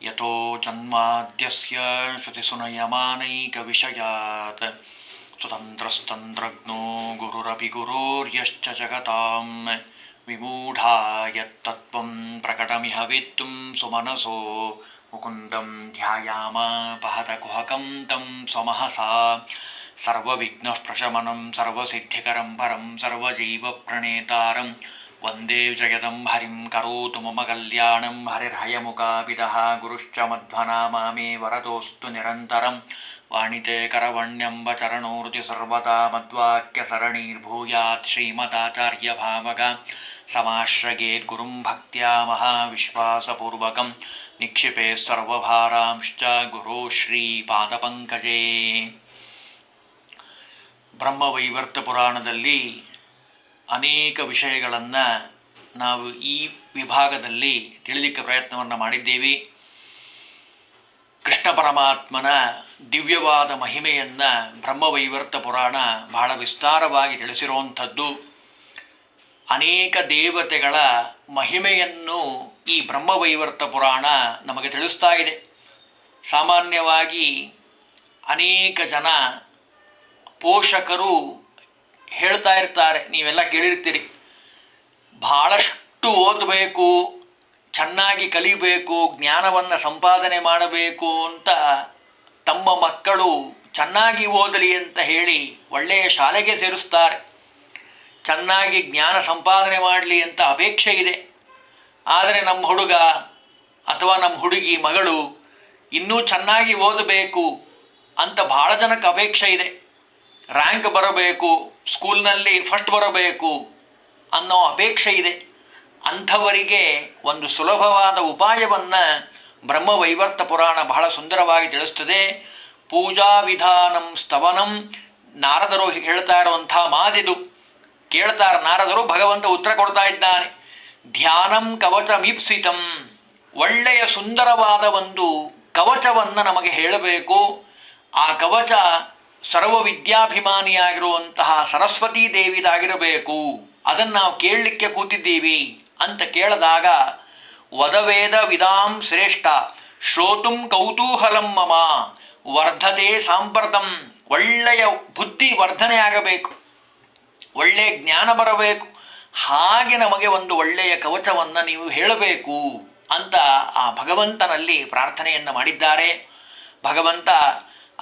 ಯತೋ ಜನ್ಮಾದ್ಯಸ್ಯ ಶ್ರುತಿಸುನಯಮಾನೈಕವಿಷಯಾತ್ ಸ್ವತಂತ್ರಸ್ತಂತ್ರಜ್ಞೋ ಗುರುರಪಿ ಗುರೋರ್ಯಶ್ಚ ಜಗತಾಂ ವಿಮೂಢಾ ಯತ್ತತ್ವಂ ಪ್ರಕಟಮಿಹ ವೇತ್ತುಂ ಸುಮನಸೋ ಮುಕುಂದಂ ಧ್ಯಾಯಾಮ ಪಹತ ಕುಹಕಂ ತಂ ಸ್ವಮಹಸಾ ಸರ್ವವಿಘ್ನಃ ಪ್ರಶಮನಂ ಸರ್ವಸಿದ್ಧಿಕರಂ ಪರಂ ಸರ್ವಜೀವಪ್ರಣೇತಾರಂ ವಂದೇ ಜಗದಂ ಹರಿಂ ಕರೋತು ಮಮ ಕಲ್ಯಾಣಂ ಹರಿರ್ಹಯಮುಖಾಪಿತಃ ಗುರುಶ್ಚ ಮಧ್ವನಾಮಾ ಮೇ ವರದೋಸ್ತು ನಿರಂತರಂ ವಾಣಿತೆ ಕರವಣ್ಯಂಬ ಚರಣೋರ್ತಿ ಸರ್ವದಾ ಮದ್ವಾಕ್ಯಸರಣೀರ್ಭೂಯಾತ್ ಶ್ರೀಮದಾಚಾರ್ಯಭಾವಗ ಸಮಾಶ್ರಯೇತ್ ಗುರುಂ ಭಕ್ತ್ಯಾ ಮಹಾವಿಶ್ವಾಸಪೂರ್ವಕಂ ನಿಕ್ಷಿಪೇ ಸರ್ವಭಾರಾಂಶ್ಚ ಗುರೋ ಶ್ರೀಪಾದಪಂಕಜೇ. ಬ್ರಹ್ಮವೈವರ್ತ ಪುರಾಣದಲ್ಲಿ ಅನೇಕ ವಿಷಯಗಳನ್ನು ನಾವು ಈ ವಿಭಾಗದಲ್ಲಿ ತಿಳಿಲಿಕ್ಕೆ ಪ್ರಯತ್ನವನ್ನು ಮಾಡಿದ್ದೇವೆ. ಕೃಷ್ಣ ಪರಮಾತ್ಮನ ದಿವ್ಯವಾದ ಮಹಿಮೆಯನ್ನು ಬ್ರಹ್ಮವೈವರ್ತ ಪುರಾಣ ಬಹಳ ವಿಸ್ತಾರವಾಗಿ ತಿಳಿಸಿರುವಂಥದ್ದು. ಅನೇಕ ದೇವತೆಗಳ ಮಹಿಮೆಯನ್ನು ಈ ಬ್ರಹ್ಮವೈವರ್ತ ಪುರಾಣ ನಮಗೆ ತಿಳಿಸ್ತಾ ಇದೆ. ಸಾಮಾನ್ಯವಾಗಿ ಅನೇಕ ಜನ ಪೋಷಕರು ಹೇಳ್ತಾ ಇರ್ತಾರೆ, ನೀವೆಲ್ಲ ಕೇಳಿರ್ತೀರಿ, ಬಹಳಷ್ಟು ಓದಬೇಕು, ಚೆನ್ನಾಗಿ ಕಲಿಬೇಕು, ಜ್ಞಾನವನ್ನು ಸಂಪಾದನೆ ಮಾಡಬೇಕು ಅಂತ ತಮ್ಮ ಮಕ್ಕಳು ಚೆನ್ನಾಗಿ ಓದಲಿ ಅಂತ ಹೇಳಿ ಒಳ್ಳೆಯ ಶಾಲೆಗೆ ಸೇರಿಸ್ತಾರೆ. ಚೆನ್ನಾಗಿ ಜ್ಞಾನ ಸಂಪಾದನೆ ಮಾಡಲಿ ಅಂತ ಅಪೇಕ್ಷೆ ಇದೆ. ಆದರೆ ನಮ್ಮ ಹುಡುಗ ಅಥವಾ ನಮ್ಮ ಹುಡುಗಿ ಮಗಳು ಇನ್ನೂ ಚೆನ್ನಾಗಿ ಓದಬೇಕು ಅಂತ ಬಹಳ ಜನಕ್ಕೆ ಅಪೇಕ್ಷೆ ಇದೆ. ರ್ಯಾಂಕ್ ಬರಬೇಕು, ಸ್ಕೂಲ್ನಲ್ಲಿ ಫಸ್ಟ್ ಬರಬೇಕು ಅನ್ನೋ ಅಪೇಕ್ಷೆ ಇದೆ. ಅಂಥವರಿಗೆ ಒಂದು ಸುಲಭವಾದ ಉಪಾಯವನ್ನು ಬ್ರಹ್ಮವೈವರ್ತ ಪುರಾಣ ಬಹಳ ಸುಂದರವಾಗಿ ತಿಳಿಸ್ತದೆ. ಪೂಜಾ ವಿಧಾನಂ ಸ್ತವನಂ. ನಾರದರು ಹೇಳ್ತಾ ಇರುವಂಥ ಮಾತಿದು. ಕೇಳ್ತಾರೆ ನಾರದರು, ಭಗವಂತ ಉತ್ತರ ಕೊಡ್ತಾ ಇದ್ದಾನೆ. ಧ್ಯಾನಂ ಕವಚಮೀಪ್ಸಿತಂ. ಒಳ್ಳೆಯ ಸುಂದರವಾದ ಒಂದು ಕವಚವನ್ನು ನಮಗೆ ಹೇಳಬೇಕು. ಆ ಕವಚ ಸರ್ವವಿದ್ಯಾಭಿಮಾನಿಯಾಗಿರುವಂತಹ ಸರಸ್ವತೀ ದೇವಿದಾಗಿರಬೇಕು. ಅದನ್ನು ನಾವು ಕೇಳಲಿಕ್ಕೆ ಕೂತಿದ್ದೀವಿ ಅಂತ ಕೇಳಿದಾಗ, ವದವೇದ ವಿದಾಂ ಶ್ರೇಷ್ಠ ಶ್ರೋತುಂ ಕೌತೂಹಲಂ ಮಮ ವರ್ಧತೆ ಸಾಂಪ್ರತಂ. ಒಳ್ಳೆಯ ಬುದ್ಧಿ ವರ್ಧನೆ ಆಗಬೇಕು, ಒಳ್ಳೆಯ ಜ್ಞಾನ ಬರಬೇಕು, ಹಾಗೆ ನಮಗೆ ಒಂದು ಒಳ್ಳೆಯ ಕವಚವನ್ನು ನೀವು ಹೇಳಬೇಕು ಅಂತ ಆ ಭಗವಂತನಲ್ಲಿ ಪ್ರಾರ್ಥನೆಯನ್ನು ಮಾಡಿದ್ದಾರೆ. ಭಗವಂತ,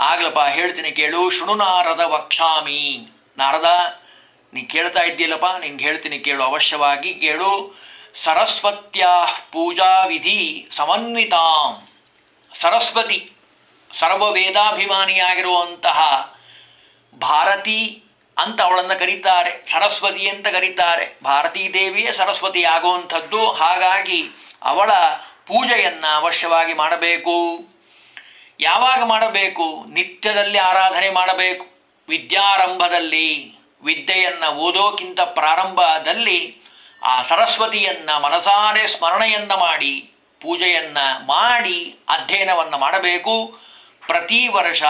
ಆಗ್ಲಪ್ಪ ಹೇಳ್ತೀನಿ ಕೇಳು, ಶೃಣು ನಾರದ ವಕ್ಷಾಮಿ. ನಾರದ, ನೀ ಕೇಳ್ತಾ ಇದ್ದೀಯಲ್ಲಪ್ಪ, ನಿಂಗೆ ಹೇಳ್ತೀನಿ ಕೇಳು, ಅವಶ್ಯವಾಗಿ ಕೇಳು. ಸರಸ್ವತ್ಯಾ ಪೂಜಾ ವಿಧಿ ಸಮನ್ವಿತಾಂ. ಸರಸ್ವತಿ ಸರ್ವವೇದಾಭಿಮಾನಿಯಾಗಿರುವಂತಹ ಭಾರತಿ ಅಂತ ಅವಳನ್ನು ಕರೀತಾರೆ, ಸರಸ್ವತಿ ಅಂತ ಕರೀತಾರೆ. ಭಾರತೀ ದೇವಿಯೇ ಸರಸ್ವತಿ ಆಗುವಂಥದ್ದು. ಹಾಗಾಗಿ ಅವಳ ಪೂಜೆಯನ್ನು ಅವಶ್ಯವಾಗಿ ಮಾಡಬೇಕು. ಯಾವಾಗ ಮಾಡಬೇಕು? ನಿತ್ಯದಲ್ಲಿ ಆರಾಧನೆ ಮಾಡಬೇಕು. ವಿದ್ಯಾರಂಭದಲ್ಲಿ, ವಿದ್ಯೆಯನ್ನು ಓದೋಕ್ಕಿಂತ ಪ್ರಾರಂಭದಲ್ಲಿ ಆ ಸರಸ್ವತಿಯನ್ನು ಮನಸಾರೆ ಸ್ಮರಣೆಯನ್ನು ಮಾಡಿ, ಪೂಜೆಯನ್ನು ಮಾಡಿ ಅಧ್ಯಯನವನ್ನು ಮಾಡಬೇಕು. ಪ್ರತಿ ವರ್ಷ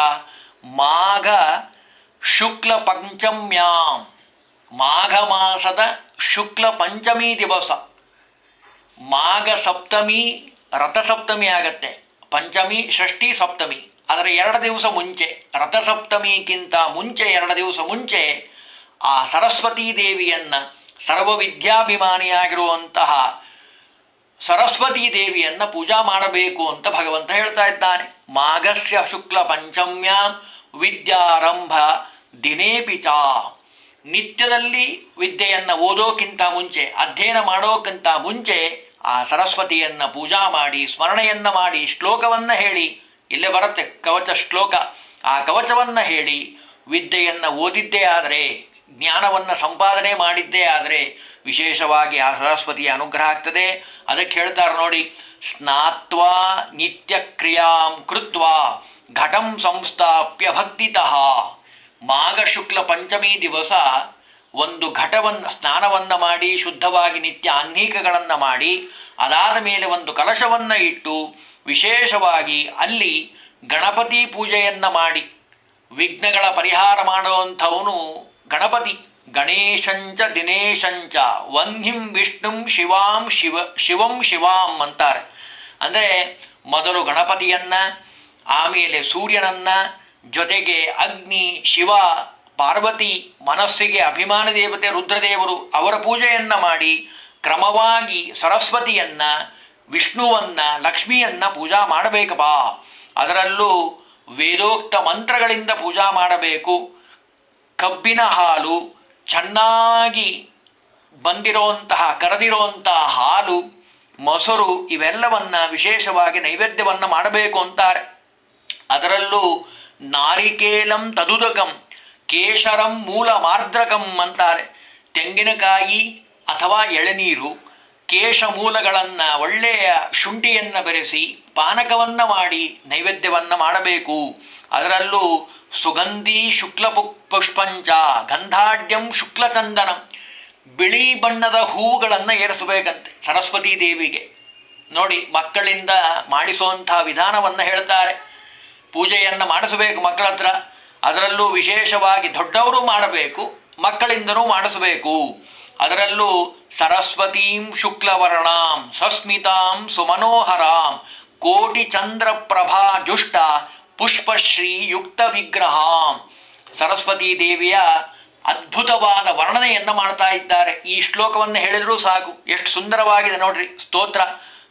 ಮಾಘ ಶುಕ್ಲ ಪಂಚಮ್ಯಾಂ, ಮಾಘ ಮಾಸದ ಶುಕ್ಲ ಪಂಚಮಿ ದಿವಸ, ಮಾಘ ಸಪ್ತಮಿ ರಥಸಪ್ತಮಿ ಆಗತ್ತೆ, ಪಂಚಮಿ ಷಷ್ಠಿ ಸಪ್ತಮಿ, ಅದರ 2 ದಿವಸ ಮುಂಚೆ, ರಥಸಪ್ತಮಿಗಿಂತ ಮುಂಚೆ 2 ದಿವಸ ಮುಂಚೆ ಆ ಸರಸ್ವತೀ ದೇವಿಯನ್ನು, ಸರ್ವವಿದ್ಯಾಭಿಮಾನಿಯಾಗಿರುವಂತಹ ಸರಸ್ವತೀ ದೇವಿಯನ್ನು ಪೂಜಾ ಮಾಡಬೇಕು ಅಂತ ಭಗವಂತ ಹೇಳ್ತಾ ಇದ್ದಾನೆ. ಮಾಘಸ್ಯ ಶುಕ್ಲ ಪಂಚಮ್ಯಾಂ ವಿದ್ಯಾರಂಭ ದಿನೇಪಿಚ. ನಿತ್ಯದಲ್ಲಿ ವಿದ್ಯೆಯನ್ನು ಓದೋಕ್ಕಿಂತ ಮುಂಚೆ, ಅಧ್ಯಯನ ಮಾಡೋಕ್ಕಿಂತ ಮುಂಚೆ ಆ ಸರಸ್ವತಿಯನ್ನು ಪೂಜಾ ಮಾಡಿ, ಸ್ಮರಣೆಯನ್ನು ಮಾಡಿ, ಶ್ಲೋಕವನ್ನು ಹೇಳಿ, ಇಲ್ಲೇ ಬರುತ್ತೆ ಕವಚ ಶ್ಲೋಕ, ಆ ಕವಚವನ್ನು ಹೇಳಿ ವಿದ್ಯೆಯನ್ನು ಓದಿದ್ದೇ ಆದರೆ, ಜ್ಞಾನವನ್ನು ಸಂಪಾದನೆ ಮಾಡಿದ್ದೇ ಆದರೆ ವಿಶೇಷವಾಗಿ ಆ ಸರಸ್ವತಿಯ ಅನುಗ್ರಹ ಆಗ್ತದೆ. ಅದಕ್ಕೆ ಹೇಳ್ತಾರೆ ನೋಡಿ, ಸ್ನಾತ್ವಾ ನಿತ್ಯ ಕ್ರಿಯಾಂ ಕೃತ್ವಾ ಘಟಂ ಸಂಸ್ಥಾಪ್ಯ ಭಕ್ತಿತಃ. ಮಾಘ ಶುಕ್ಲ ಪಂಚಮಿ ದಿವಸ ಒಂದು ಘಟವನ್ನು, ಸ್ನಾನವನ್ನು ಮಾಡಿ ಶುದ್ಧವಾಗಿ ನಿತ್ಯ ಆಹ್ನಿಕಗಳನ್ನು ಮಾಡಿ, ಅದಾದ ಮೇಲೆ ಒಂದು ಕಲಶವನ್ನು ಇಟ್ಟು ವಿಶೇಷವಾಗಿ ಅಲ್ಲಿ ಗಣಪತಿ ಪೂಜೆಯನ್ನು ಮಾಡಿ, ವಿಘ್ನಗಳ ಪರಿಹಾರ ಮಾಡುವಂಥವನು ಗಣಪತಿ. ಗಣೇಶಂಚ ದಿನೇಶಂಚ ವಂದ್ಹಿಂ ವಿಷ್ಣುಂ ಶಿವಾಂ ಶಿವಂ ಶಿವಾಂ ಅಂತಾರೆ. ಅಂದರೆ ಮೊದಲು ಗಣಪತಿಯನ್ನ, ಆಮೇಲೆ ಸೂರ್ಯನನ್ನ, ಜೊತೆಗೆ ಅಗ್ನಿ, ಶಿವ, ಪಾರ್ವತಿ, ಮನಸ್ಸಿಗೆ ಅಭಿಮಾನ ದೇವತೆ ರುದ್ರದೇವರು ಅವರ ಪೂಜೆಯನ್ನ ಮಾಡಿ ಕ್ರಮವಾಗಿ ಸರಸ್ವತಿಯನ್ನ, ವಿಷ್ಣುವನ್ನ, ಲಕ್ಷ್ಮಿಯನ್ನ ಪೂಜಾ ಮಾಡಬೇಕಪ್ಪ. ಅದರಲ್ಲೂ ವೇದೋಕ್ತ ಮಂತ್ರಗಳಿಂದ ಪೂಜಾ ಮಾಡಬೇಕು. ಕಬ್ಬಿನ ಹಾಲು, ಚೆನ್ನಾಗಿ ಬಂದಿರುವಂತಹ ಕರೆದಿರುವಂತಹ ಹಾಲು, ಮೊಸರು ಇವೆಲ್ಲವನ್ನ ವಿಶೇಷವಾಗಿ ನೈವೇದ್ಯವನ್ನು ಮಾಡಬೇಕು ಅಂತಾರೆ. ಅದರಲ್ಲೂ ನಾರಿಕೇಲಂ ತದುದಕಂ ಕೇಶರಂ ಮೂಲ ಮಾರ್ದ್ರಕಂ ಅಂತಾರೆ. ತೆಂಗಿನಕಾಯಿ ಅಥವಾ ಎಳನೀರು, ಕೇಶ ಮೂಲಗಳನ್ನು, ಒಳ್ಳೆಯ ಶುಂಠಿಯನ್ನು ಬೆರೆಸಿ ಪಾನಕವನ್ನು ಮಾಡಿ ನೈವೇದ್ಯವನ್ನು ಮಾಡಬೇಕು. ಅದರಲ್ಲೂ ಸುಗಂಧಿ ಶುಕ್ಲ ಪುಷ್ಪಂಚ ಗಂಧಾಢ್ಯಂ ಶುಕ್ಲಚಂದನಂ, ಬಿಳಿ ಬಣ್ಣದ ಹೂವುಗಳನ್ನು ಏರಿಸಬೇಕಂತೆ ಸರಸ್ವತೀ ದೇವಿಗೆ. ನೋಡಿ, ಮಕ್ಕಳಿಂದ ಮಾಡಿಸುವಂಥ ವಿಧಾನವನ್ನು ಹೇಳ್ತಾರೆ. ಪೂಜೆಯನ್ನು ಮಾಡಿಸಬೇಕು ಮಕ್ಕಳ ಹತ್ರ. ಅದರಲ್ಲೂ ವಿಶೇಷವಾಗಿ ದೊಡ್ಡವರು ಮಾಡಬೇಕು, ಮಕ್ಕಳಿಂದನೂ ಮಾಡಿಸಬೇಕು. ಅದರಲ್ಲೂ ಸರಸ್ವತೀಂ ಶುಕ್ಲವರ್ಣಾಂ ಸಸ್ಮಿತಾಂ ಸುಮನೋಹರಾಂ ಕೋಟಿ ಚಂದ್ರ ಪ್ರಭಾ ಜುಷ್ಟ ಪುಷ್ಪಶ್ರೀ ಯುಕ್ತ ವಿಗ್ರಹಾಂ. ಸರಸ್ವತೀ ದೇವಿಯ ಅದ್ಭುತವಾದ ವರ್ಣನೆಯನ್ನು ಮಾಡ್ತಾ ಇದ್ದಾರೆ. ಈ ಶ್ಲೋಕವನ್ನು ಹೇಳಿದರೂ ಸಾಕು, ಎಷ್ಟು ಸುಂದರವಾಗಿದೆ ನೋಡ್ರಿ ಸ್ತೋತ್ರ.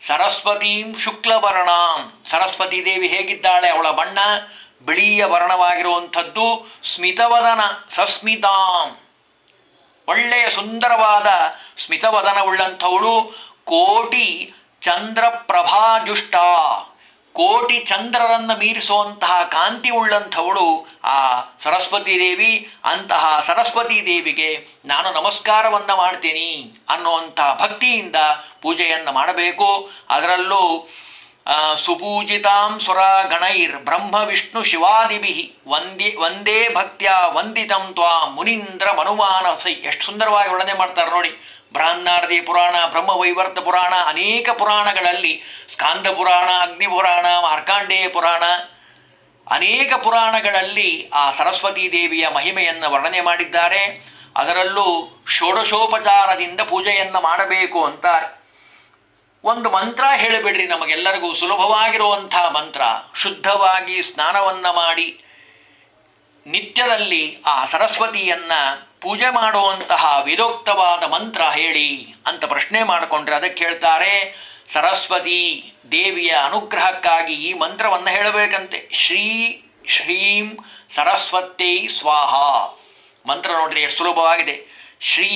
ಸರಸ್ವತೀಂ ಶುಕ್ಲವರ್ಣಾಂ, ಸರಸ್ವತೀ ದೇವಿ ಹೇಗಿದ್ದಾಳೆ, ಅವಳ ಬಣ್ಣ ಬಿಳಿಯ ವರ್ಣವಾಗಿರುವಂಥದ್ದು. ಸ್ಮಿತವದನ ಸಸ್ಮಿತಾಂ, ಒಳ್ಳೆಯ ಸುಂದರವಾದ ಸ್ಮಿತವದನವುಳ್ಳಂಥವಳು. ಕೋಟಿ ಚಂದ್ರ ಪ್ರಭಾಜುಷ್ಟ, ಕೋಟಿ ಚಂದ್ರರನ್ನು ಮೀರಿಸುವಂತಹ ಕಾಂತಿ ಉಳ್ಳಂಥವಳು ಆ ಸರಸ್ವತೀ ದೇವಿ. ಅಂತಹ ಸರಸ್ವತೀ ದೇವಿಗೆ ನಾನು ನಮಸ್ಕಾರವನ್ನು ಮಾಡ್ತೀನಿ ಅನ್ನುವಂಥ ಭಕ್ತಿಯಿಂದ ಪೂಜೆಯನ್ನು ಮಾಡಬೇಕು. ಅದರಲ್ಲೂ ಸುಪೂಜಿತಾಂ ಸುರ ಗಣೈರ್ ಬ್ರಹ್ಮ ವಿಷ್ಣು ಶಿವಾದಿಭಿ ವಂದೇ ಭಕ್ತ್ಯ ವಂದಿತಂ ತ್ವಾ ಮುನೀಂದ್ರ ಮನುಮಾನಸೈ. ಎಷ್ಟು ಸುಂದರವಾಗಿ ವರ್ಣನೆ ಮಾಡ್ತಾರೆ ನೋಡಿ. ಬೃಹನ್ನಾರದಿ ಪುರಾಣ, ಬ್ರಹ್ಮವೈವರ್ತ ಪುರಾಣ, ಅನೇಕ ಪುರಾಣಗಳಲ್ಲಿ, ಸ್ಕಾಂದ ಪುರಾಣ, ಅಗ್ನಿ ಪುರಾಣ, ಮಾರ್ಕಾಂಡೇಯ ಪುರಾಣ, ಅನೇಕ ಪುರಾಣಗಳಲ್ಲಿ ಆ ಸರಸ್ವತೀ ದೇವಿಯ ಮಹಿಮೆಯನ್ನು ವರ್ಣನೆ ಮಾಡಿದ್ದಾರೆ. ಅದರಲ್ಲೂ ಷೋಡಶೋಪಚಾರದಿಂದ ಪೂಜೆಯನ್ನು ಮಾಡಬೇಕು ಅಂತಾರೆ. ಒಂದು ಮಂತ್ರ ಹೇಳಿಬಿಡ್ರಿ, ನಮಗೆಲ್ಲರಿಗೂ ಸುಲಭವಾಗಿರುವಂಥ ಮಂತ್ರ. ಶುದ್ಧವಾಗಿ ಸ್ನಾನವನ್ನು ಮಾಡಿ ನಿತ್ಯದಲ್ಲಿ ಆ ಸರಸ್ವತಿಯನ್ನ ಪೂಜೆ ಮಾಡುವಂತಹ ವೇದೋಕ್ತವಾದ ಮಂತ್ರ ಹೇಳಿ ಅಂತ ಪ್ರಶ್ನೆ ಮಾಡಿಕೊಂಡ್ರೆ ಅದಕ್ಕೆ ಹೇಳ್ತಾರೆ, ಸರಸ್ವತಿ ದೇವಿಯ ಅನುಗ್ರಹಕ್ಕಾಗಿ ಈ ಮಂತ್ರವನ್ನು ಹೇಳಬೇಕಂತೆ. ಶ್ರೀ ಶ್ರೀಂ ಸರಸ್ವತ್ಯೈ ಸ್ವಾಹ. ಮಂತ್ರ ನೋಡ್ರಿ ಎಷ್ಟು ಸುಲಭವಾಗಿದೆ. ಶ್ರೀ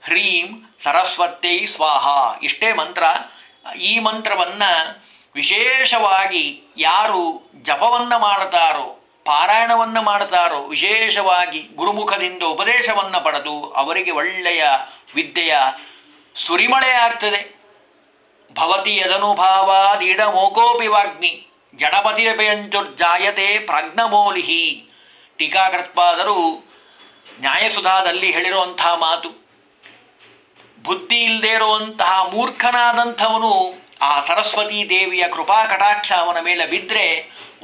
ಹ್ರೀಂ ಸರಸ್ವತ್ಯೈ ಸ್ವಾಹ, ಇಷ್ಟೇ ಮಂತ್ರ. ಈ ಮಂತ್ರವನ್ನು ವಿಶೇಷವಾಗಿ ಯಾರು ಜಪವನ್ನು ಮಾಡುತ್ತಾರೋ, ಪಾರಾಯಣವನ್ನು ಮಾಡುತ್ತಾರೋ, ವಿಶೇಷವಾಗಿ ಗುರುಮುಖದಿಂದ ಉಪದೇಶವನ್ನು ಪಡೆದು ಅವರಿಗೆ ಒಳ್ಳೆಯ ವಿದ್ಯೆಯ ಸುರಿಮಳೆ ಆಗ್ತದೆ. ಭವತಿ ಯದನುಭಾವಾದೀಡ ಮೋಕೋಪಿ ವಾಗ್ನಿ ಜಡಪತಿರಪೆಯಂಚುರ್ಜಾಯತೆ ಪ್ರಾಜ್ಞಮೌಲಿಹಿ. ಟೀಕಾಕೃತ್ಪಾದರು ನ್ಯಾಯಸುಧಾದಲ್ಲಿ ಹೇಳಿರುವಂತಹ ಮಾತು. ಬುದ್ಧಿ ಇಲ್ಲದೆ ಇರುವಂತಹ ಮೂರ್ಖನಾದಂಥವನು ಆ ಸರಸ್ವತೀ ದೇವಿಯ ಕೃಪಾ ಕಟಾಕ್ಷ ಅವನ ಮೇಲೆ ಬಿದ್ದರೆ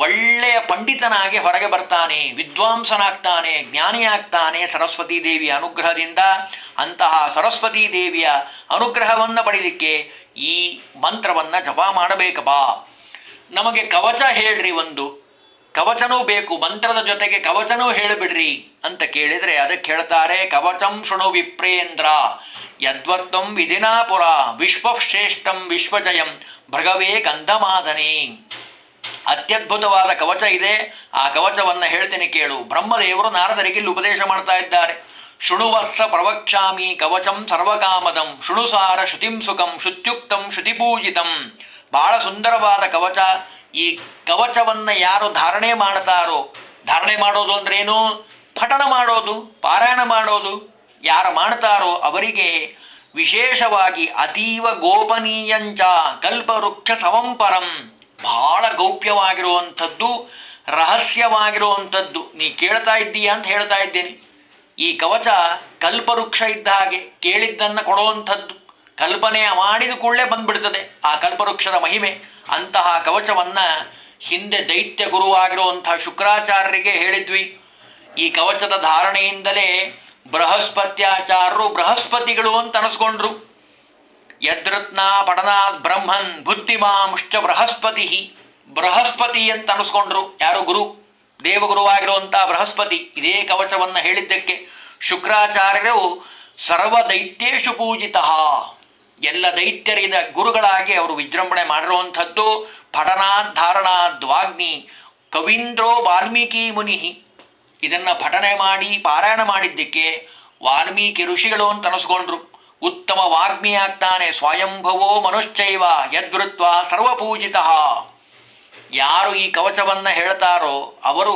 ಒಳ್ಳೆಯ ಪಂಡಿತನಾಗಿ ಹೊರಗೆ ಬರ್ತಾನೆ, ವಿದ್ವಾಂಸನಾಗ್ತಾನೆ, ಜ್ಞಾನಿಯಾಗ್ತಾನೆ ಸರಸ್ವತೀ ದೇವಿಯ ಅನುಗ್ರಹದಿಂದ. ಅಂತಹ ಸರಸ್ವತೀ ದೇವಿಯ ಅನುಗ್ರಹವನ್ನು ಪಡೀಲಿಕ್ಕೆ ಈ ಮಂತ್ರವನ್ನು ಜಪ ಮಾಡಬೇಕಪ್ಪ. ನಮಗೆ ಕವಚ ಹೇಳ್ರಿ, ಒಂದು ಕವಚನೂ ಬೇಕು, ಮಂತ್ರದ ಜೊತೆಗೆ ಕವಚನೂ ಹೇಳಿಬಿಡ್ರಿ ಅಂತ ಕೇಳಿದರೆ ಅದಕ್ಕೆ ಹೇಳ್ತಾರೆ, ಕವಚಂ ಶೃಣು ವಿಪ್ರೇಂದ್ರ ಯದ್ವತ್ತಂ ವಿಧಿನಾಪುರ ವಿಶ್ವಶ್ರೇಷ್ಠಂ ವಿಶ್ವಜಯಂ ಭೃಗವೇ ಗಂಧಮಾದನೆ. ಅತ್ಯದ್ಭುತವಾದ ಕವಚ ಇದೆ, ಆ ಕವಚವನ್ನು ಹೇಳ್ತೇನೆ ಕೇಳು. ಬ್ರಹ್ಮದೇವರು ನಾರದರಿಗೆ ಇಲ್ಲಿ ಉಪದೇಶ ಮಾಡ್ತಾ ಇದ್ದಾರೆ. ಶೃಣುವಸ್ಸ ಪ್ರವಕ್ಷ್ಯಾಮಿ ಕವಚಂ ಸರ್ವಕಾಮದಂ ಶೃಣುಸಾರ ಶ್ರುತಿಂ ಸುಖಂ ಶ್ರುತ್ಯುಕ್ತಂ ಶ್ರುತಿಪೂಜಿತಂ. ಬಹಳ ಸುಂದರವಾದ ಕವಚ. ಈ ಕವಚವನ್ನು ಯಾರು ಧಾರಣೆ ಮಾಡ್ತಾರೋ, ಧಾರಣೆ ಮಾಡೋದು ಅಂದ್ರೇನು, ಪಠನ ಮಾಡೋದು, ಪಾರಾಯಣ ಮಾಡೋದು ಯಾರು ಮಾಡ್ತಾರೋ ಅವರಿಗೆ ವಿಶೇಷವಾಗಿ ಅತೀವ ಗೋಪನೀಯಂಚ ಕಲ್ಪವೃಕ್ಷ ಸಮಂಪರಂ, ಬಹಳ ಗೌಪ್ಯವಾಗಿರುವಂಥದ್ದು, ರಹಸ್ಯವಾಗಿರುವಂಥದ್ದು. ನೀ ಕೇಳ್ತಾ ಇದ್ದೀಯ ಅಂತ ಹೇಳ್ತಾ ಇದ್ದೇನೆ. ಈ ಕವಚ ಕಲ್ಪವೃಕ್ಷ ಇದ್ದ ಹಾಗೆ, ಕೇಳಿದ್ದನ್ನು ಕೊಡುವಂಥದ್ದು. ಕಲ್ಪನೆ ಮಾಡಿದ ಕೂಡಲೇ ಬಂದ್ಬಿಡ್ತದೆ ಆ ಕಲ್ಪವೃಕ್ಷದ ಮಹಿಮೆ. ಅಂತಹ ಕವಚವನ್ನು ಹಿಂದೆ ದೈತ್ಯ ಗುರುವಾಗಿರುವಂತಹ ಶುಕ್ರಾಚಾರ್ಯರಿಗೆ ಹೇಳಿದ್ವಿ. ಈ ಕವಚದ ಧಾರಣೆಯಿಂದಲೇ ಬೃಹಸ್ಪತ್ಯಾಚಾರ್ಯರು ಬೃಹಸ್ಪತಿಗಳು ಅಂತ ಅನಿಸ್ಕೊಂಡ್ರು. ಯದೃತ್ನ ಪಠನಾತ್ ಬ್ರಹ್ಮನ್ ಬುದ್ಧಿಮಾಂಶ್ಚ ಬೃಹಸ್ಪತಿ. ಬೃಹಸ್ಪತಿ ಅಂತ ಅನಿಸ್ಕೊಂಡ್ರು ಯಾರು? ಗುರು, ದೇವಗುರುವಾಗಿರುವಂಥ ಬೃಹಸ್ಪತಿ. ಇದೇ ಕವಚವನ್ನು ಹೇಳಿದ್ದಕ್ಕೆ ಶುಕ್ರಾಚಾರ್ಯರು ಸರ್ವ ದೈತ್ಯೇಶು ಪೂಜಿತಃ, ಎಲ್ಲ ದೈತ್ಯರಿದ ಗುರುಗಳಾಗಿ ಅವರು ವಿಜೃಂಭಣೆ ಮಾಡಿರುವಂಥದ್ದು. ಪಠನಾತ್ ಧಾರಣಾದ್ ವಾಗ್ಮಿ ಕವೀಂದ್ರೋ ವಾಲ್ಮೀಕಿ ಮುನಿ. ಇದನ್ನು ಪಠನೆ ಮಾಡಿ ಪಾರಾಯಣ ಮಾಡಿದ್ದಕ್ಕೆ ವಾಲ್ಮೀಕಿ ಋಷಿಗಳು ಅಂತ ಅನಿಸ್ಕೊಂಡ್ರು. ಉತ್ತಮ ವಾಗ್ಮಿ ಆಗ್ತಾನೆ. ಸ್ವಯಂಭವೋ ಮನುಶ್ಚೈವ ಯದ್ವೃತ್ವ ಸರ್ವಪೂಜಿತಃ. ಯಾರು ಈ ಕವಚವನ್ನು ಹೇಳ್ತಾರೋ ಅವರು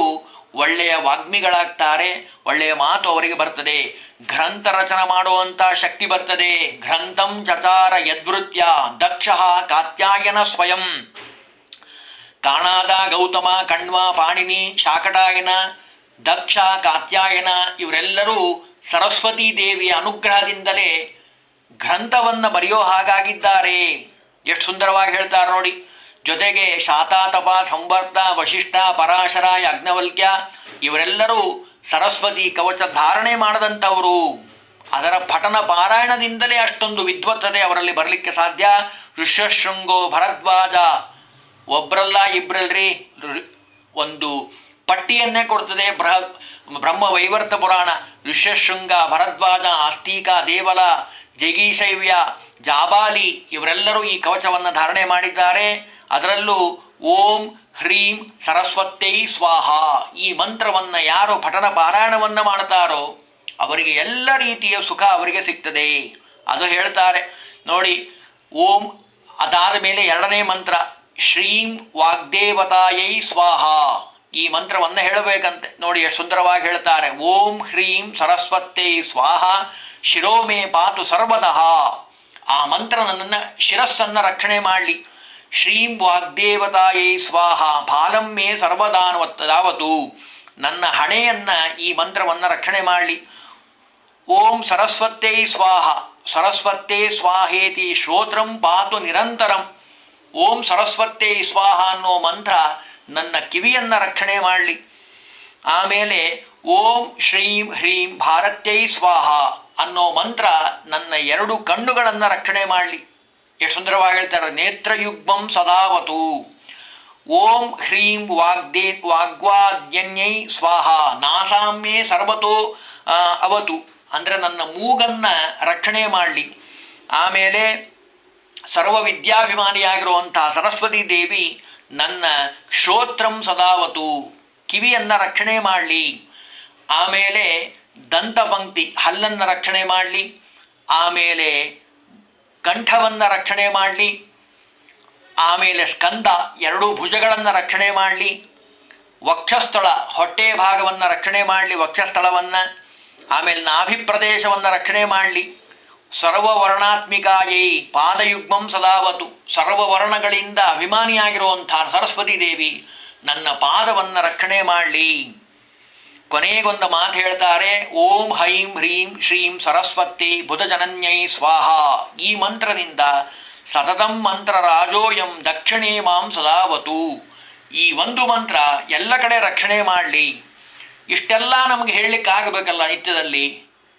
ಒಳ್ಳೆಯ ವಾಗ್ಮಿಗಳಾಗ್ತಾರೆ. ಒಳ್ಳೆಯ ಮಾತು ಅವರಿಗೆ ಬರ್ತದೆ. ಗ್ರಂಥ ರಚನೆ ಮಾಡುವಂಥ ಶಕ್ತಿ ಬರ್ತದೆ. ಗ್ರಂಥಂ ಚಚಾರ ಯದ್ವೃತ್ಯ ದಕ್ಷ ಕಾತ್ಯಾಯನ ಸ್ವಯಂ. ಕಾಣಾದ, ಗೌತಮ, ಕಣ್ವ, ಪಾಣಿನಿ, ಶಾಕಟಾಯನ, ದಕ್ಷ, ಕಾತ್ಯಾಯನ ಇವರೆಲ್ಲರೂ ಸರಸ್ವತೀ ದೇವಿಯ ಅನುಗ್ರಹದಿಂದಲೇ ಗ್ರಂಥವನ್ನು ಬರೆಯೋ ಹಾಗಾಗಿದ್ದಾರೆ. ಎಷ್ಟು ಸುಂದರವಾಗಿ ಹೇಳ್ತಾರೆ ನೋಡಿ. ಜೊತೆಗೆ ಶಾತಾತಪ, ಸಂವರ್ತ, ವಶಿಷ್ಠ, ಪರಾಶರ, ಯಾಜ್ಞವಲ್ಕ್ಯ ಇವರೆಲ್ಲರೂ ಸರಸ್ವತಿ ಕವಚ ಧಾರಣೆ ಮಾಡದಂಥವರು. ಅದರ ಪಠನ ಪಾರಾಯಣದಿಂದಲೇ ಅಷ್ಟೊಂದು ವಿದ್ವತ್ತತೆ ಅವರಲ್ಲಿ ಬರಲಿಕ್ಕೆ ಸಾಧ್ಯ. ಋಷ್ಯಶೃಂಗೋ ಭರದ್ವಾಜ, ಒಬ್ಬರಲ್ಲ ಇಬ್ಬರಲ್ರಿ, ಒಂದು ಪಟ್ಟಿಯನ್ನೇ ಕೊಡ್ತದೆ ಬ್ರಹ್ಮ ವೈವರ್ತ ಪುರಾಣ. ಋಷ್ಯಶೃಂಗ, ಭರದ್ವಾಜ, ಆಸ್ತಿಕ, ದೇವಲ, ಜೈಗೀಶೈವ್ಯ, ಜಾಬಾಲಿ ಇವರೆಲ್ಲರೂ ಈ ಕವಚವನ್ನು ಧಾರಣೆ ಮಾಡಿದ್ದಾರೆ. ಅದರಲ್ಲೂ ಓಂ ಹ್ರೀಂ ಸರಸ್ವತೈ ಸ್ವಾಹ ಈ ಮಂತ್ರವನ್ನು ಯಾರು ಪಠನ ಪಾರಾಯಣವನ್ನು ಮಾಡ್ತಾರೋ ಅವರಿಗೆ ಎಲ್ಲ ರೀತಿಯ ಸುಖ ಅವರಿಗೆ ಸಿಗ್ತದೆ. ಅದು ಹೇಳ್ತಾರೆ ನೋಡಿ. ಓಂ ಅದಾದ ಮೇಲೆ ಎರಡನೇ ಮಂತ್ರ ಶ್ರೀಂ ವಾಗ್ದೇವತಾಯೈ ಸ್ವಾಹ. ಈ ಮಂತ್ರವನ್ನು ಹೇಳಬೇಕಂತೆ. ನೋಡಿ ಎಷ್ಟು ಸುಂದರವಾಗಿ ಹೇಳ್ತಾರೆ. ಓಂ ಹ್ರೀಂ ಸರಸ್ವತೈ ಸ್ವಾಹ ಶಿರೋಮೇ ಪಾತು ಸರ್ವದಃ. ಆ ಮಂತ್ರ ನನ್ನನ್ನು ಶಿರಸ್ಸನ್ನು ರಕ್ಷಣೆ ಮಾಡಲಿ. ಶ್ರೀಂ ವಾಗ್ದೇವತಾಯೈ ಸ್ವಾಹ ಫಾಲಂ ಮೇ ಸರ್ವದಾನವತ್ತು. ನನ್ನ ಹಣೆಯನ್ನು ಈ ಮಂತ್ರವನ್ನು ರಕ್ಷಣೆ ಮಾಡಲಿ. ಓಂ ಸರಸ್ವತೈ ಸ್ವಾಹ ಸರಸ್ವತೇ ಸ್ವಾಹೇತಿ ಶ್ರೋತ್ರಂ ಪಾತು ನಿರಂತರಂ. ಓಂ ಸರಸ್ವತೈ ಸ್ವಾಹ ಅನ್ನೋ ಮಂತ್ರ ನನ್ನ ಕಿವಿಯನ್ನು ರಕ್ಷಣೆ ಮಾಡಲಿ. ಆಮೇಲೆ ಓಂ ಶ್ರೀಂ ಹ್ರೀಂ ಭಾರತ್ಯೈ ಸ್ವಾಹ ಅನ್ನೋ ಮಂತ್ರ ನನ್ನ ಎರಡು ಕಣ್ಣುಗಳನ್ನು ರಕ್ಷಣೆ ಮಾಡಲಿ. ಎಷ್ಟು ಸುಂದರವಾಗಿ ಹೇಳ್ತಾರೆ. ನೇತ್ರಯುಗ್ಮಂ ಸದಾವತು. ಓಂ ಹ್ರೀಂ ವಾಗ್ವಾದ್ಯನ್ಯೈ ಸ್ವಾಹ ನಾಸಾಮ್ಯೇ ಸರ್ವತೋ ಅವತು. ಅಂದರೆ ನನ್ನ ಮೂಗನ್ನು ರಕ್ಷಣೆ ಮಾಡಲಿ. ಆಮೇಲೆ ಸರ್ವ ವಿದ್ಯಾಭಿಮಾನಿಯಾಗಿರುವಂತಹ ಸರಸ್ವತಿ ದೇವಿ ನನ್ನ ಶ್ರೋತ್ರಂ ಸದಾವತು ಕಿವಿಯನ್ನು ರಕ್ಷಣೆ ಮಾಡಲಿ. ಆಮೇಲೆ ದಂತಪಂಕ್ತಿ ಹಲ್ಲನ್ನು ರಕ್ಷಣೆ ಮಾಡಲಿ. ಆಮೇಲೆ ಕಂಠವನ್ನು ರಕ್ಷಣೆ ಮಾಡಲಿ. ಆಮೇಲೆ ಸ್ಕಂದ ಎರಡೂ ಭುಜಗಳನ್ನು ರಕ್ಷಣೆ ಮಾಡಲಿ. ವಕ್ಷಸ್ಥಳ ಹೊಟ್ಟೆ ಭಾಗವನ್ನು ರಕ್ಷಣೆ ಮಾಡಲಿ, ವಕ್ಷಸ್ಥಳವನ್ನು. ಆಮೇಲೆ ನಾಭಿ ಪ್ರದೇಶವನ್ನು ರಕ್ಷಣೆ ಮಾಡಲಿ. ಸರ್ವವರ್ಣಾತ್ಮಿಕಾಯೈ ಪಾದಯುಗ್ಮಂ ಸದಾವತು. ಸರ್ವವರ್ಣಗಳಿಂದ ಅಭಿಮಾನಿಯಾಗಿರುವಂಥ ಸರಸ್ವತಿ ದೇವಿ ನನ್ನ ಪಾದವನ್ನು ರಕ್ಷಣೆ ಮಾಡಲಿ. ಕೊನೆಗೊಂದು ಮಾತು ಹೇಳ್ತಾರೆ. ಓಂ ಹೈಂ ಹ್ರೀಂ ಶ್ರೀಂ ಸರಸ್ವತಿ ಬುಧಜನನ್ಯೈ ಸ್ವಾಹ. ಈ ಮಂತ್ರದಿಂದ ಸತತಂ ಮಂತ್ರ ರಾಜೋಯಂ ದಕ್ಷಿಣೇ ಮಾಂ ಸದಾವತು. ಈ ಒಂದು ಮಂತ್ರ ಎಲ್ಲ ಕಡೆ ರಕ್ಷಣೆ ಮಾಡಲಿ. ಇಷ್ಟೆಲ್ಲ ನಮಗೆ ಹೇಳಲಿಕ್ಕಾಗಬೇಕಲ್ಲ ನಿತ್ಯದಲ್ಲಿ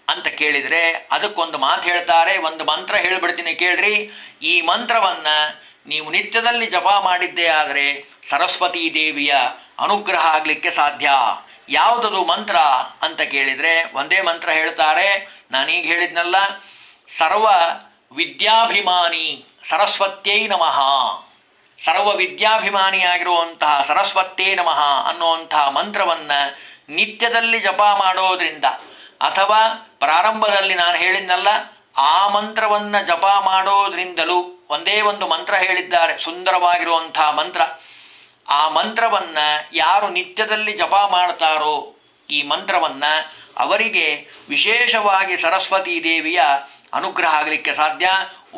ಅಂತ ಕೇಳಿದರೆ ಅದಕ್ಕೊಂದು ಮಾತು ಹೇಳ್ತಾರೆ. ಒಂದು ಮಂತ್ರ ಹೇಳಿಬಿಡ್ತೀನಿ ಕೇಳ್ರಿ. ಈ ಮಂತ್ರವನ್ನು ನೀವು ನಿತ್ಯದಲ್ಲಿ ಜಪ ಮಾಡಿದ್ದೇ ಆದರೆ ಸರಸ್ವತೀ ದೇವಿಯ ಅನುಗ್ರಹ ಆಗಲಿಕ್ಕೆ ಸಾಧ್ಯ. ಯಾವುದದು ಮಂತ್ರ ಅಂತ ಕೇಳಿದರೆ ಒಂದೇ ಮಂತ್ರ ಹೇಳ್ತಾರೆ. ನಾನೀಗ ಹೇಳಿದ್ನಲ್ಲ, ಸರ್ವ ವಿದ್ಯಾಭಿಮಾನಿ ಸರಸ್ವತ್ಯೈ ನಮಃ. ಸರ್ವ ವಿದ್ಯಾಭಿಮಾನಿಯಾಗಿರುವಂತಹ ಸರಸ್ವತ್ಯೈ ನಮಃ ಅನ್ನುವಂತಹ ಮಂತ್ರವನ್ನು ನಿತ್ಯದಲ್ಲಿ ಜಪ ಮಾಡೋದ್ರಿಂದ, ಅಥವಾ ಪ್ರಾರಂಭದಲ್ಲಿ ನಾನು ಹೇಳಿದ್ನಲ್ಲ ಆ ಮಂತ್ರವನ್ನು ಜಪ ಮಾಡೋದ್ರಿಂದಲೂ ಒಂದೇ ಒಂದು ಮಂತ್ರ ಹೇಳಿದ್ದಾರೆ, ಸುಂದರವಾಗಿರುವಂತಹ ಮಂತ್ರ. ಆ ಮಂತ್ರವನ್ನು ಯಾರು ನಿತ್ಯದಲ್ಲಿ ಜಪ ಮಾಡ್ತಾರೋ ಈ ಮಂತ್ರವನ್ನು ಅವರಿಗೆ ವಿಶೇಷವಾಗಿ ಸರಸ್ವತೀ ದೇವಿಯ ಅನುಗ್ರಹ ಆಗಲಿಕ್ಕೆ ಸಾಧ್ಯ.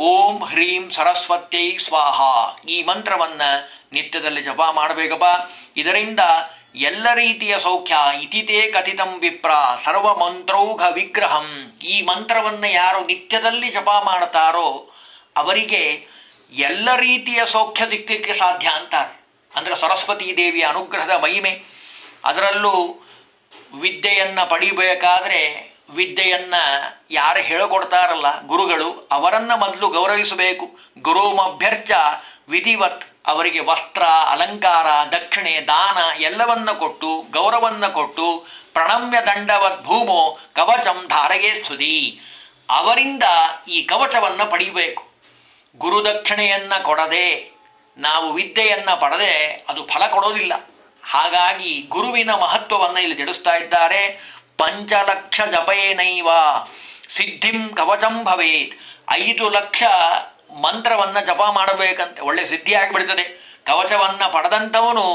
ಓಂ ಹ್ರೀಂ ಸರಸ್ವತ್ಯೈ ಸ್ವಾಹ ಈ ಮಂತ್ರವನ್ನು ನಿತ್ಯದಲ್ಲಿ ಜಪ ಮಾಡಬೇಕಪ್ಪ. ಇದರಿಂದ ಎಲ್ಲ ರೀತಿಯ ಸೌಖ್ಯ. ಇತಿತೇ ಕಥಿತಂ ವಿಪ್ರ ಸರ್ವಮಂತ್ರೌಘ ವಿಗ್ರಹಂ. ಈ ಮಂತ್ರವನ್ನು ಯಾರು ನಿತ್ಯದಲ್ಲಿ ಜಪ ಮಾಡ್ತಾರೋ ಅವರಿಗೆ ಎಲ್ಲ ರೀತಿಯ ಸೌಖ್ಯ ಸಿಕ್ಕಲಿಕ್ಕೆ ಸಾಧ್ಯ ಅಂತಾರೆ. ಅಂದರೆ ಸರಸ್ವತೀ ದೇವಿಯ ಅನುಗ್ರಹದ ಮಹಿಮೆ. ಅದರಲ್ಲೂ ವಿದ್ಯೆಯನ್ನು ಪಡಿಬೇಕಾದರೆ ವಿದ್ಯೆಯನ್ನು ಯಾರು ಹೇಳಿಕೊಡ್ತಾರಲ್ಲ ಗುರುಗಳು, ಅವರನ್ನು ಮೊದಲು ಗೌರವಿಸಬೇಕು. ಗುರುಮಭ್ಯರ್ಚ ವಿಧಿವತ್, ಅವರಿಗೆ ವಸ್ತ್ರ, ಅಲಂಕಾರ, ದಕ್ಷಿಣೆ, ದಾನ ಎಲ್ಲವನ್ನ ಕೊಟ್ಟು, ಗೌರವವನ್ನು ಕೊಟ್ಟು, ಪ್ರಣಮ್ಯ ದಂಡವತ್ ಭೂಮೋ ಕವಚಂ ಧಾರಗೆ ಸುದಿ, ಅವರಿಂದ ಈ ಕವಚವನ್ನು ಪಡೆಯಬೇಕು. ಗುರುದಕ್ಷಿಣೆಯನ್ನು ಕೊಡದೆ ನಾವು ವಿದ್ಯೆಯನ್ನು ಪಡೆದೆ ಅದು ಫಲ ಕೊಡೋದಿಲ್ಲ. ಹಾಗಾಗಿ ಗುರುವಿನ ಮಹತ್ವವನ್ನು ಇಲ್ಲಿ ತಿಳಿಸ್ತಾ ಇದ್ದಾರೆ. ಪಂಚಲಕ್ಷ ಜಪೇನೈವ ಸಿದ್ಧಿಂ ಕವಚಂ ಭವೇತ್, 5 ಲಕ್ಷ ಮಂತ್ರವನ್ನು ಜಪ ಮಾಡಬೇಕಂತೆ, ಒಳ್ಳೆ ಸಿದ್ಧಿ ಆಗಿಬಿಡ್ತದೆ. ಕವಚವನ್ನು ಪಡೆದಂಥವನು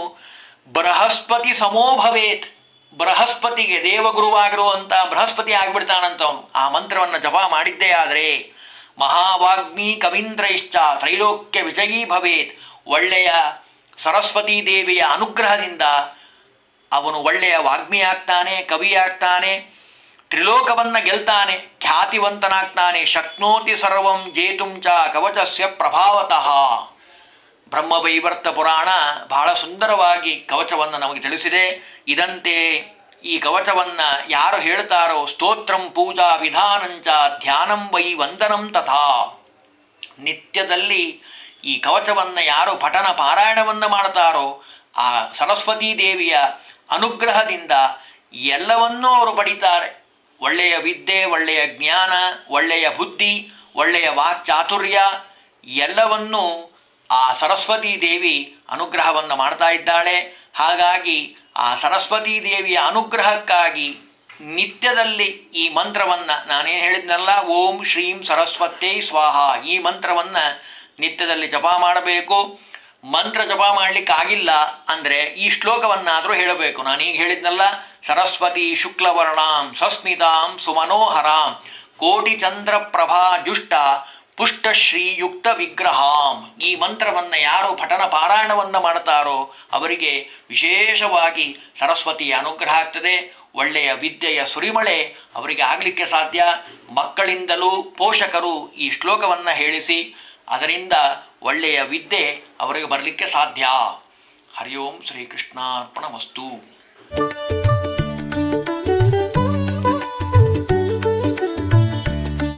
ಬೃಹಸ್ಪತಿ ಸಮೋ ಭವೇತ್, ಬೃಹಸ್ಪತಿಗೆ ದೇವಗುರುವಾಗಿರುವಂಥ ಬೃಹಸ್ಪತಿ ಆಗಿಬಿಡ್ತಾನಂತವನು ಆ ಮಂತ್ರವನ್ನು ಜಪ ಮಾಡಿದ್ದೇ ಆದರೆ. ಮಹಾವಾಗ್ಮಿ ಕವೀಂದ್ರೈಶ್ಚ ತ್ರೈಲೋಕ್ಯ ವಿಜಯೀ ಭವೇತ್, ಒಳ್ಳೆಯ ಸರಸ್ವತೀ ದೇವಿಯ ಅನುಗ್ರಹದಿಂದ ಅವನು ಒಳ್ಳೆಯ ವಾಗ್ಮಿ ಆಗ್ತಾನೆ, ಕವಿ ಆಗ್ತಾನೆ, ತ್ರಿಲೋಕವನ್ನು ಗೆಲ್ತಾನೆ, ಖ್ಯಾತಿವಂತನಾಗ್ತಾನೆ. ಶಕ್ನೋತಿ ಸರ್ವಂ ಜೇತುಂ ಚ ಕವಚಸ್ಯ ಪ್ರಭಾವತಃ. ಬ್ರಹ್ಮವೈವರ್ತ ಪುರಾಣ ಬಹಳ ಸುಂದರವಾಗಿ ಕವಚವನ್ನು ನಮಗೆ ತಿಳಿಸಿದೆ. ಇದಂತೆ ಈ ಕವಚವನ್ನು ಯಾರು ಹೇಳ್ತಾರೋ ಸ್ತೋತ್ರಂ ಪೂಜಾ ವಿಧಾನಂಚ ಧ್ಯಾನಂ ವೈ ವಂದನಂ ತಥಾ, ನಿತ್ಯದಲ್ಲಿ ಈ ಕವಚವನ್ನು ಯಾರು ಪಠನ ಪಾರಾಯಣವನ್ನು ಮಾಡ್ತಾರೋ ಆ ಸರಸ್ವತೀ ದೇವಿಯ ಅನುಗ್ರಹದಿಂದ ಎಲ್ಲವನ್ನೂ ಅವರು ಪಡಿತಾರೆ. ಒಳ್ಳೆಯ ವಿದ್ಯೆ, ಒಳ್ಳೆಯ ಜ್ಞಾನ, ಒಳ್ಳೆಯ ಬುದ್ಧಿ, ಒಳ್ಳೆಯ ವಾಕ್ಚಾತುರ್ಯ ಎಲ್ಲವನ್ನೂ ಆ ಸರಸ್ವತೀ ದೇವಿ ಅನುಗ್ರಹವನ್ನು ಮಾಡ್ತಾ ಇದ್ದಾಳೆ. ಹಾಗಾಗಿ ಆ ಸರಸ್ವತೀ ದೇವಿಯ ಅನುಗ್ರಹಕ್ಕಾಗಿ ನಿತ್ಯದಲ್ಲಿ ಈ ಮಂತ್ರವನ್ನು ನಾನೇನು ಹೇಳಿದ್ನಲ್ಲ, ಓಂ ಶ್ರೀಂ ಸರಸ್ವತೇ ಸ್ವಾಹ, ಈ ಮಂತ್ರವನ್ನು ನಿತ್ಯದಲ್ಲಿ ಜಪ ಮಾಡಬೇಕು. ಮಂತ್ರ ಜಪ ಮಾಡಲಿಕ್ಕಾಗಿಲ್ಲ ಅಂದರೆ ಈ ಶ್ಲೋಕವನ್ನಾದರೂ ಹೇಳಬೇಕು. ನಾನೀಗ ಹೇಳಿದ್ನಲ್ಲ, ಸರಸ್ವತಿ ಶುಕ್ಲವರ್ಣಾಂ ಸ್ವಸ್ಮಿತಾಂ ಸುಮನೋಹರಾಂ ಕೋಟಿ ಚಂದ್ರ ಪ್ರಭಾ ಜುಷ್ಟ ಪುಷ್ಟ ಶ್ರೀಯುಕ್ತ ವಿಗ್ರಹಾಂ. ಈ ಮಂತ್ರವನ್ನು ಯಾರು ಪಠನ ಪಾರಾಯಣವನ್ನು ಮಾಡ್ತಾರೋ ಅವರಿಗೆ ವಿಶೇಷವಾಗಿ ಸರಸ್ವತಿಯ ಅನುಗ್ರಹ ಆಗ್ತದೆ. ಒಳ್ಳೆಯ ವಿದ್ಯೆಯ ಸುರಿಮಳೆ ಅವರಿಗೆ ಆಗಲಿಕ್ಕೆ ಸಾಧ್ಯ. ಮಕ್ಕಳಿಂದಲೂ ಪೋಷಕರು ಈ ಶ್ಲೋಕವನ್ನು ಹೇಳಿಸಿ ಅದರಿಂದ ಒಳ್ಳೆಯ ವಿದ್ಯೆ ಅವರಿಗೆ ಬರಲಿಕ್ಕೆ ಸಾಧ್ಯ. ಹರಿ ಓಂ ಶ್ರೀಕೃಷ್ಣಾರ್ಪಣಮಸ್ತು.